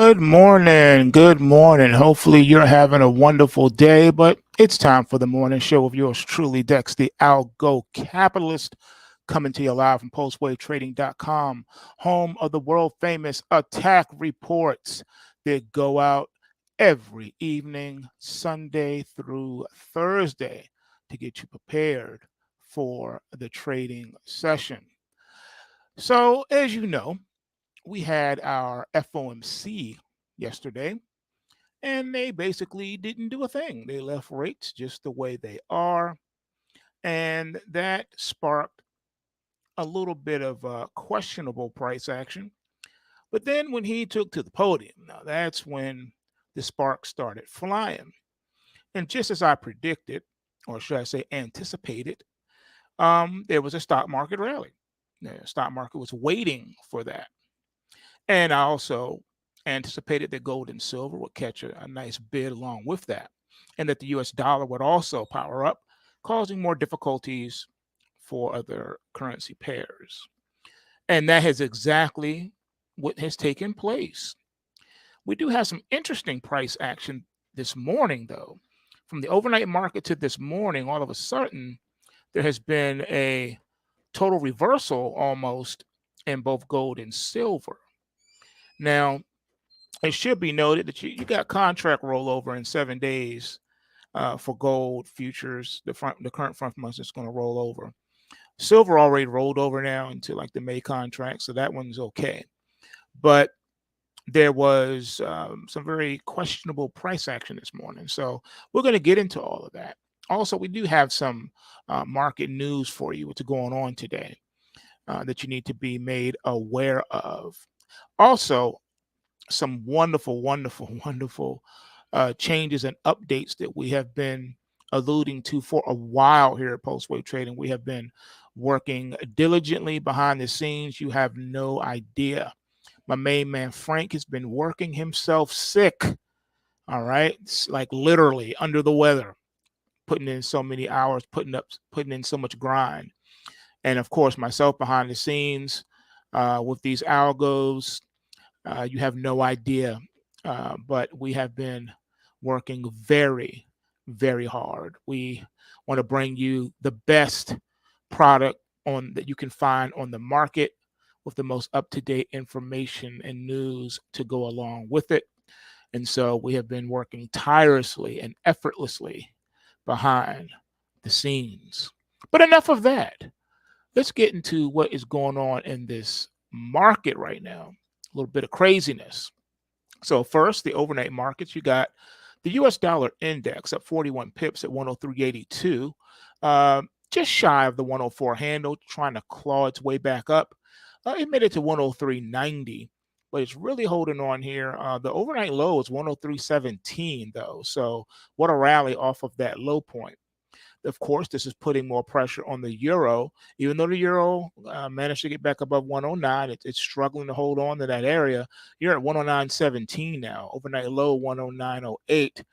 Good morning. Good morning. Hopefully, you're having a wonderful day, but it's time for the morning show of yours truly, Dex the Algo Capitalist, coming to you live from postwavetrading.com, home of the world famous attack reports that go out every evening, Sunday through Thursday, to get you prepared for the trading session. So, as you know, we had our FOMC yesterday, and they basically didn't do a thing. They left rates just the way they are, and that sparked a little bit of questionable price action. But then when he took to the podium, now that's when the sparks started flying. And just as I predicted, or should I say anticipated, there was a stock market rally. The stock market was waiting for that. And I also anticipated that gold and silver would catch a nice bid along with that, and that the US dollar would also power up, causing more difficulties for other currency pairs. And that is exactly what has taken place. We do have some interesting price action this morning, though. From the overnight market to this morning, all of a sudden, there has been a total reversal almost in both gold and silver. Now, it should be noted that you got contract rollover in 7 days for gold futures. The current front month is going to roll over. Silver already rolled over now into like the May contract, so that one's okay. But there was some very questionable price action this morning, so we're going to get into all of that. Also, we do have some market news for you, what's going on today that you need to be made aware of. Also, some wonderful, wonderful, wonderful changes and updates that we have been alluding to for a while here at Postwave Trading. We have been working diligently behind the scenes. You have no idea. My main man Frank has been working himself sick. All right, it's like literally under the weather, putting in so many hours, putting in so much grind, and of course myself behind the scenes with these algos. You have no idea, but we have been working very, very hard. We want to bring you the best product on that you can find on the market with the most up-to-date information and news to go along with it. And so we have been working tirelessly and effortlessly behind the scenes. But enough of that. Let's get into what is going on in this market right now. A little bit of craziness. So first, the overnight markets, you got the US dollar index up 41 pips at 103.82, just shy of the 104 handle, trying to claw its way back up. It made it to 103.90, but it's really holding on here. The overnight low is 103.17 though, so what a rally off of that low point. Of course, this is putting more pressure on the euro. Even though the euro managed to get back above 109, it's struggling to hold on to that area. You're at 109.17 now. Overnight low 109.08,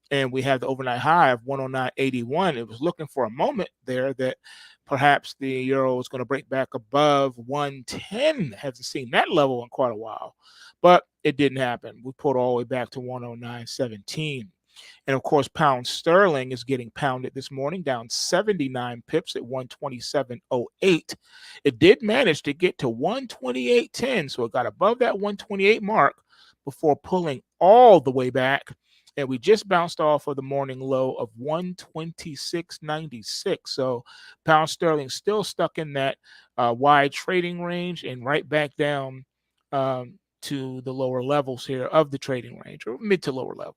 and we have the overnight high of 109.81. It was looking for a moment there that perhaps the euro is going to break back above 110. Haven't seen that level in quite a while, but it didn't happen. We pulled all the way back to 109.17. And of course, pound sterling is getting pounded this morning, down 79 pips at 127.08. It did manage to get to 128.10, so it got above that 128 mark before pulling all the way back. And we just bounced off of the morning low of 126.96. So pound sterling still stuck in that wide trading range and right back down to the lower levels here of the trading range, or mid to lower level.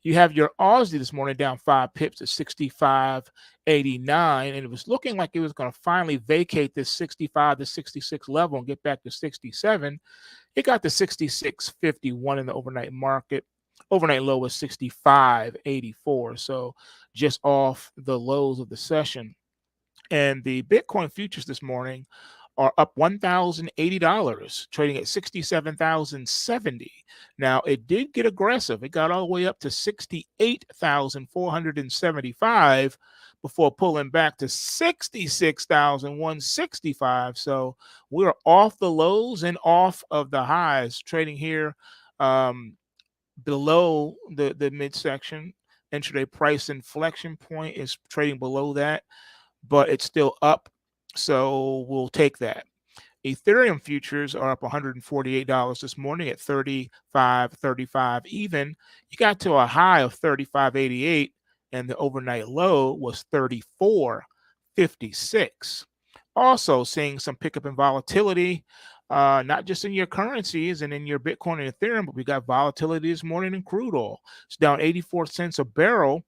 You have your Aussie this morning down 5 pips at 65.89, and it was looking like it was going to finally vacate this 65 to 66 level and get back to 67. It got to 66.51 in the overnight market. Overnight low was 65.84, so just off the lows of the session. And the Bitcoin futures this morning are up $1,080, trading at 67,070. Now, it did get aggressive. It got all the way up to 68,475 before pulling back to 66,165. So we're off the lows and off of the highs, trading here below the midsection. Intraday price inflection point is trading below that, but it's still up. So we'll take that. Ethereum futures are up $148 this morning at 35.35 even. You got to a high of 35.88 and the overnight low was 34.56. Also seeing some pickup in volatility, not just in your currencies and in your Bitcoin and Ethereum, but we got volatility this morning in crude oil. It's down 84 cents a barrel.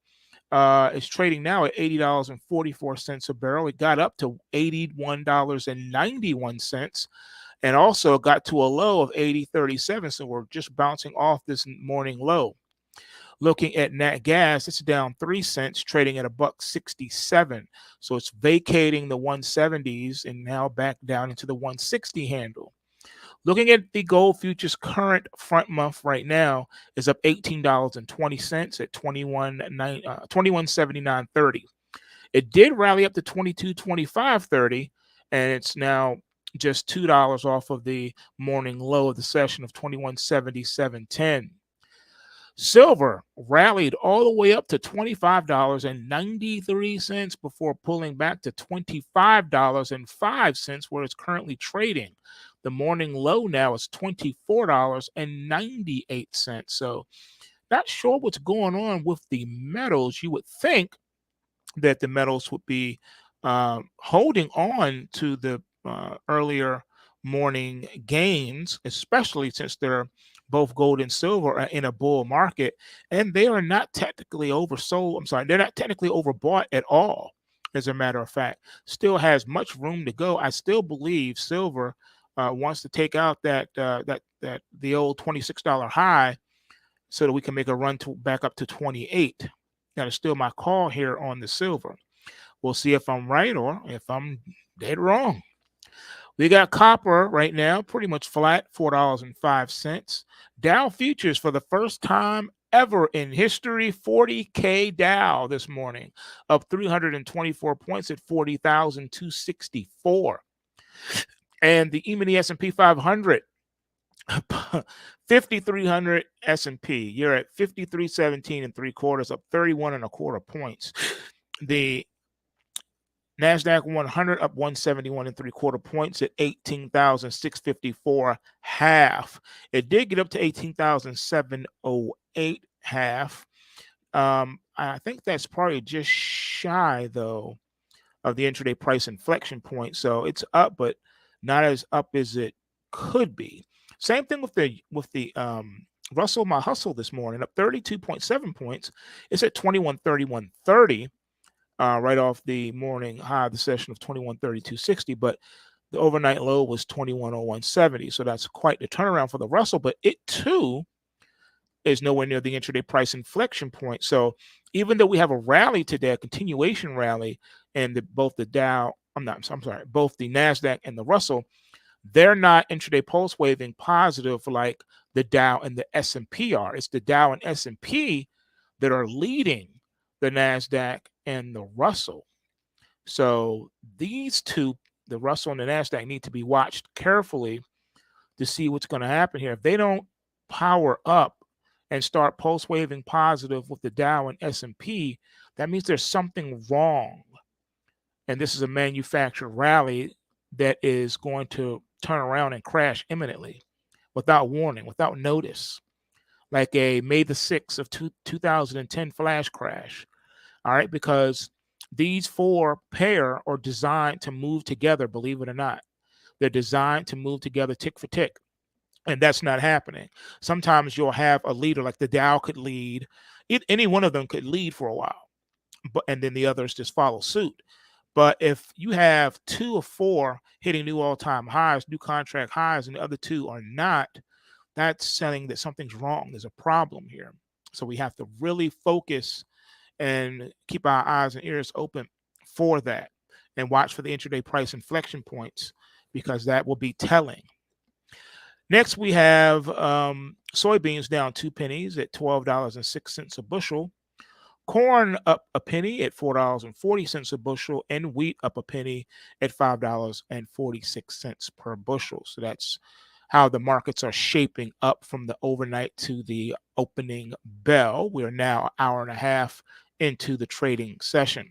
It's trading now at $80.44 a barrel. It got up to $81.91 and also got to a low of $80.37. So we're just bouncing off this morning low. Looking at nat gas, it's down 3 cents, trading at $1.67. So it's vacating the 170s and now back down into the 160 handle. Looking at the gold futures current front month right now is up $18.20 at 21.7930. It did rally up to 22.2530, and it's now just $2 off of the morning low of the session of 21.7710. Silver rallied all the way up to $25.93 before pulling back to $25.05 where it's currently trading. The morning low now is $24.98. So not sure what's going on with the metals. You would think that the metals would be holding on to the earlier morning gains, especially since they're both gold and silver are in a bull market, and they are not technically oversold. I'm sorry, they're not technically overbought at all. As a matter of fact, still has much room to go. I still believe silver wants to take out that the old $26 high so that we can make a run to back up to 28. That is still my call here on the silver. We'll see if I'm right or if I'm dead wrong. We got copper right now, pretty much flat, $4.05. Dow futures for the first time ever in history, 40K Dow this morning, up 324 points at 40,264. And the E-mini S&P 500, 5,300 S&P. You're at 53.17 and 3/4, up 31 and a quarter points. The NASDAQ 100 up 171 and 3/4 points at 18,654 half. It did get up to 18,708 half. I think that's probably just shy though of the intraday price inflection point. So it's up, but not as up as it could be. Same thing with the Russell My Hustle this morning, up 32.7 points. It's at 2131.30. Right off the morning high of the session of 2132.60, but the overnight low was 2101.70. So that's quite the turnaround for the Russell, but it too is nowhere near the intraday price inflection point. So even though we have a rally today, a continuation rally, and both the NASDAQ and the Russell, they're not intraday pulse waving positive like the Dow and the S&P are. It's the Dow and S&P that are leading the NASDAQ and the Russell. So these two, the Russell and the NASDAQ, need to be watched carefully to see what's going to happen here. If they don't power up and start pulse waving positive with the Dow and S&P, that means there's something wrong. And this is a manufactured rally that is going to turn around and crash imminently without warning, without notice, like a May the 6th of 2010 flash crash. All right, because these four pair are designed to move together, believe it or not. They're designed to move together tick for tick, and that's not happening. Sometimes you'll have a leader, like the Dow could lead. Any one of them could lead for a while, and then the others just follow suit. But if you have 2 or 4 hitting new all-time highs, new contract highs, and the other 2 are not, that's saying that something's wrong. There's a problem here. So we have to really focus and keep our eyes and ears open for that and watch for the intraday price inflection points, because that will be telling. Next, we have soybeans down 2 pennies at $12.06 a bushel. Corn up a penny at $4.40 a bushel, and wheat up a penny at $5.46 per bushel. So that's how the markets are shaping up from the overnight to the opening bell. We're now an hour and a half into the trading session.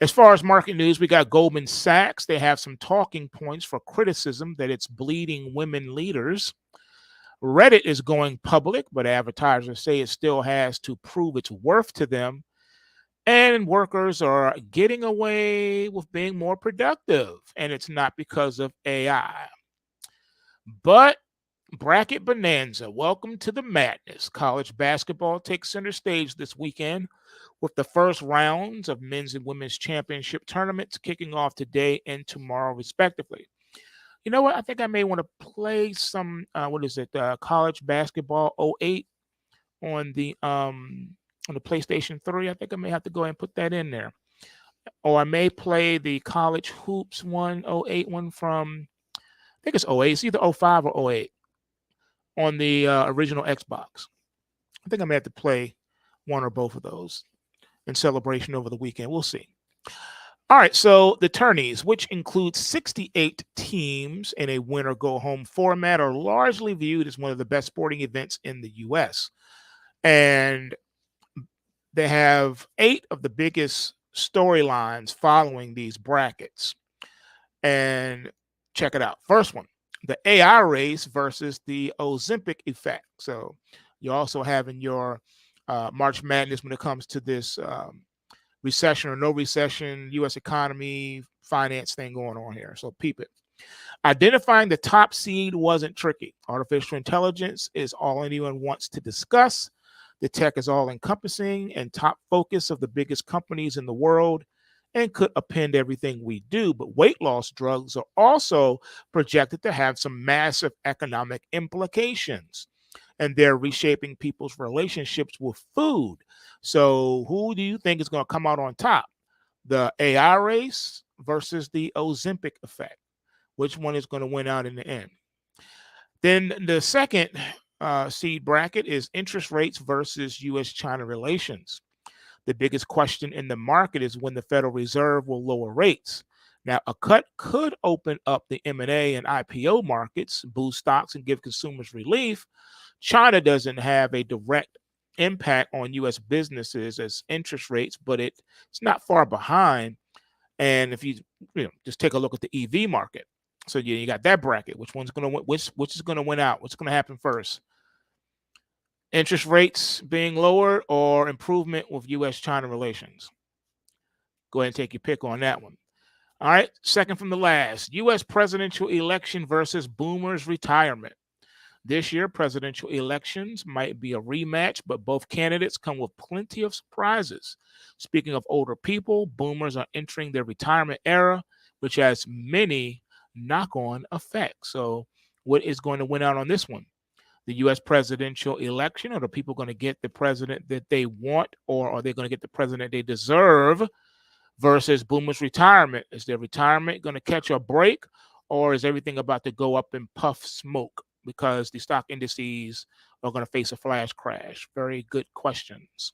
As far as market news, we got Goldman Sachs. They have some talking points for criticism that it's bleeding women leaders. Reddit is going public, but advertisers say it still has to prove its worth to them. And workers are getting away with being more productive, and it's not because of AI. But bracket bonanza, welcome to the madness. College basketball takes center stage this weekend with the first rounds of men's and women's championship tournaments kicking off today and tomorrow, respectively. You know what? I think I may want to play some, college basketball '08 on the PlayStation 3. I think I may have to go ahead and put that in there. Or I may play the college hoops '08 one from, I think it's '08. It's either '05 or '08 on the original Xbox. I think I may have to play one or both of those in celebration over the weekend. We'll see. All right, so the tourneys, which include 68 teams in a win or go home format, are largely viewed as one of the best sporting events in the U.S. And they have 8 of the biggest storylines following these brackets. And check it out. First one, the AI race versus the Ozempic effect. So you also have in your March Madness when it comes to this recession or no recession, U.S. economy, finance thing going on here. So peep it. Identifying the top seed wasn't tricky. Artificial intelligence is all anyone wants to discuss. The tech is all encompassing and top focus of the biggest companies in the world and could append everything we do. But weight loss drugs are also projected to have some massive economic implications. And they're reshaping people's relationships with food. So, who do you think is going to come out on top? The AI race versus the Ozempic effect? Which one is going to win out in the end? Then the second seed bracket is interest rates versus U.S.-China relations. The biggest question in the market is when the Federal Reserve will lower rates. Now, a cut could open up the M&A and IPO markets, boost stocks, and give consumers relief. China doesn't have a direct impact on U.S. businesses as interest rates, but it's not far behind. And if you just take a look at the EV market, so you got that bracket. Which one's going to win? Which is going to win out? What's going to happen first? Interest rates being lowered or improvement with U.S.-China relations? Go ahead and take your pick on that one. All right, second from the last, U.S. presidential election versus boomers' retirement. This year, presidential elections might be a rematch, but both candidates come with plenty of surprises. Speaking of older people, boomers are entering their retirement era, which has many knock-on effects. So what is going to win out on this one? The U.S. presidential election? Are the people going to get the president that they want, or are they going to get the president they deserve? Versus boomers' retirement. Is their retirement going to catch a break, or is everything about to go up in puff smoke because the stock indices are going to face a flash crash? Very good questions.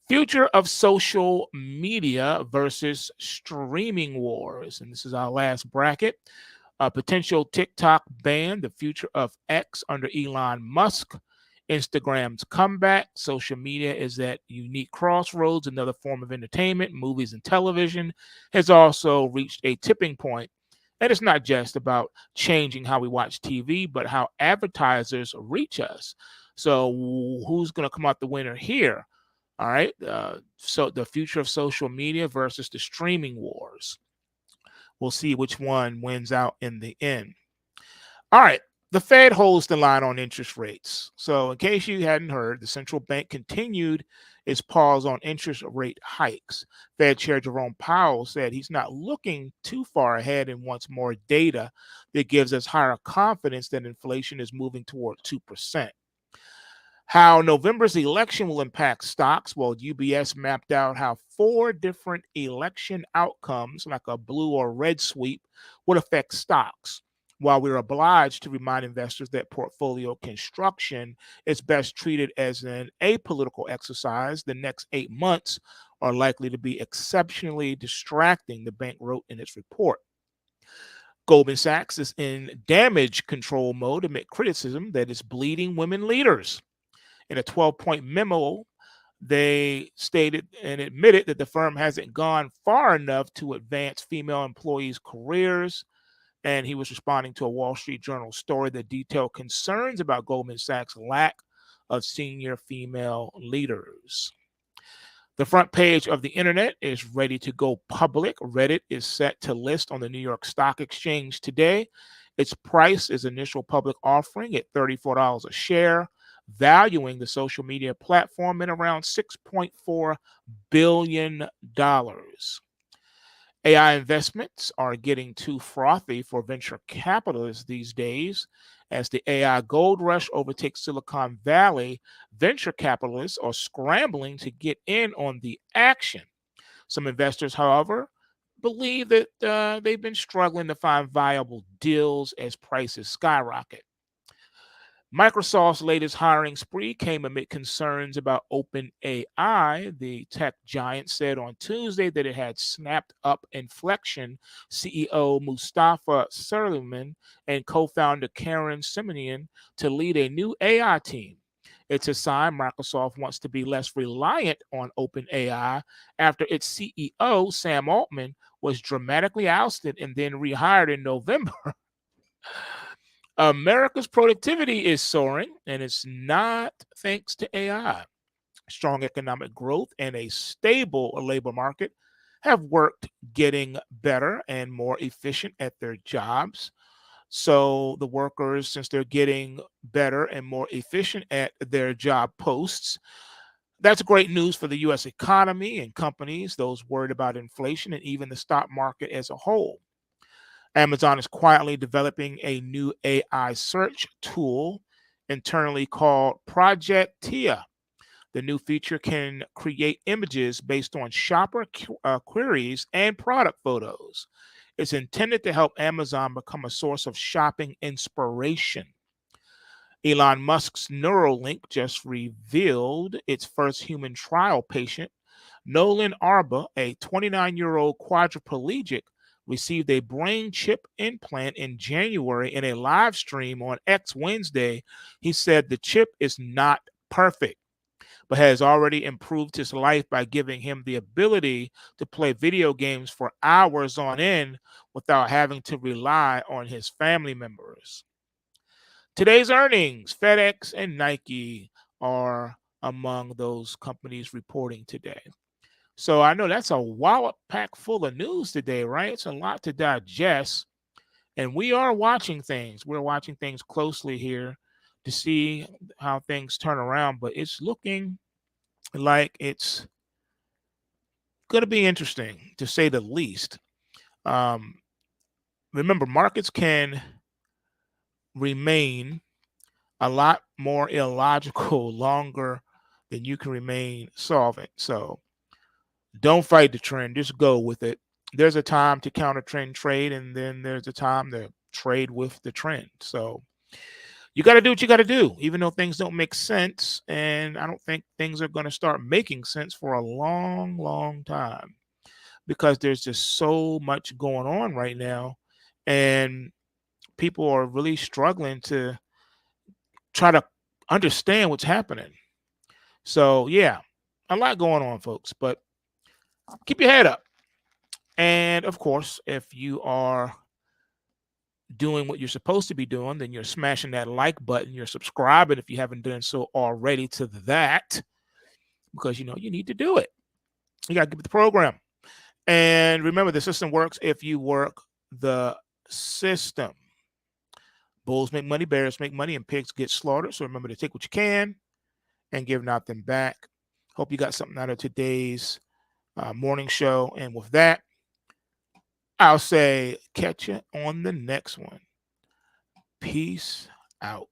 Future of social media versus streaming wars. And this is our last bracket. Potential TikTok ban, the future of X under Elon Musk, Instagram's comeback. Social media is at unique crossroads. Another form of entertainment, movies and television, has also reached a tipping point. And it's not just about changing how we watch TV, but how advertisers reach us. So who's going to come out the winner here? All right. So the future of social media versus the streaming wars. We'll see which one wins out in the end. All right. The Fed holds the line on interest rates. So in case you hadn't heard, the central bank continued its pause on interest rate hikes. Fed Chair Jerome Powell said he's not looking too far ahead and wants more data that gives us higher confidence that inflation is moving toward 2%. How November's election will impact stocks. Well, UBS mapped out how 4 different election outcomes, like a blue or red sweep, would affect stocks. While we're obliged to remind investors that portfolio construction is best treated as an apolitical exercise, the next 8 months are likely to be exceptionally distracting, the bank wrote in its report. Goldman Sachs is in damage control mode amid criticism that it's bleeding women leaders. In a 12-point memo, they stated and admitted that the firm hasn't gone far enough to advance female employees' careers. And he was responding to a Wall Street Journal story that detailed concerns about Goldman Sachs' lack of senior female leaders. The front page of the internet is ready to go public. Reddit is set to list on the New York Stock Exchange today. Its price is initial public offering at $34 a share, valuing the social media platform at around $6.4 billion. AI investments are getting too frothy for venture capitalists these days. As the AI gold rush overtakes Silicon Valley, venture capitalists are scrambling to get in on the action. Some investors, however, believe that they've been struggling to find viable deals as prices skyrocket. Microsoft's latest hiring spree came amid concerns about OpenAI. The tech giant said on Tuesday that it had snapped up Inflection CEO Mustafa Suleyman and co-founder Karen Simonian to lead a new AI team. It's a sign Microsoft wants to be less reliant on OpenAI after its CEO, Sam Altman, was dramatically ousted and then rehired in November. America's productivity is soaring, and it's not thanks to AI. Strong economic growth and a stable labor market have worked getting better and more efficient at their jobs. So the workers, since they're getting better and more efficient at their job posts, that's great news for the U.S. economy and companies, those worried about inflation, and even the stock market as a whole. Amazon is quietly developing a new AI search tool internally called Project TIA. The new feature can create images based on shopper queries and product photos. It's intended to help Amazon become a source of shopping inspiration. Elon Musk's Neuralink just revealed its first human trial patient. Nolan Arba, a 29-year-old quadriplegic, received a brain chip implant in January. In a live stream on X Wednesday, he said the chip is not perfect, but has already improved his life by giving him the ability to play video games for hours on end without having to rely on his family members. Today's earnings, FedEx and Nike are among those companies reporting today. So I know that's a wallop pack full of news today, right? It's a lot to digest. And we are watching things. We're watching things closely here to see how things turn around. But it's looking like it's going to be interesting, to say the least. Remember, markets can remain a lot more illogical longer than you can remain solvent. So don't fight the trend, just go with it. There's a time to counter trend trade, and then there's a time to trade with the trend. So you got to do what you got to do, even though things don't make sense. And I don't think things are going to start making sense for a long, long time, because there's just so much going on right now. And people are really struggling to try to understand what's happening. So, yeah, a lot going on, folks, but keep your head up. And of course, if you are doing what you're supposed to be doing, then you're smashing that like button, you're subscribing if you haven't done so already to that, because you know you need to do it. You got to get with the program. And remember, the system works if you work the system. Bulls make money, bears make money, and pigs get slaughtered. So remember to take what you can and give nothing back. Hope you got something out of today's morning show. And with that, I'll say catch you on the next one. Peace out.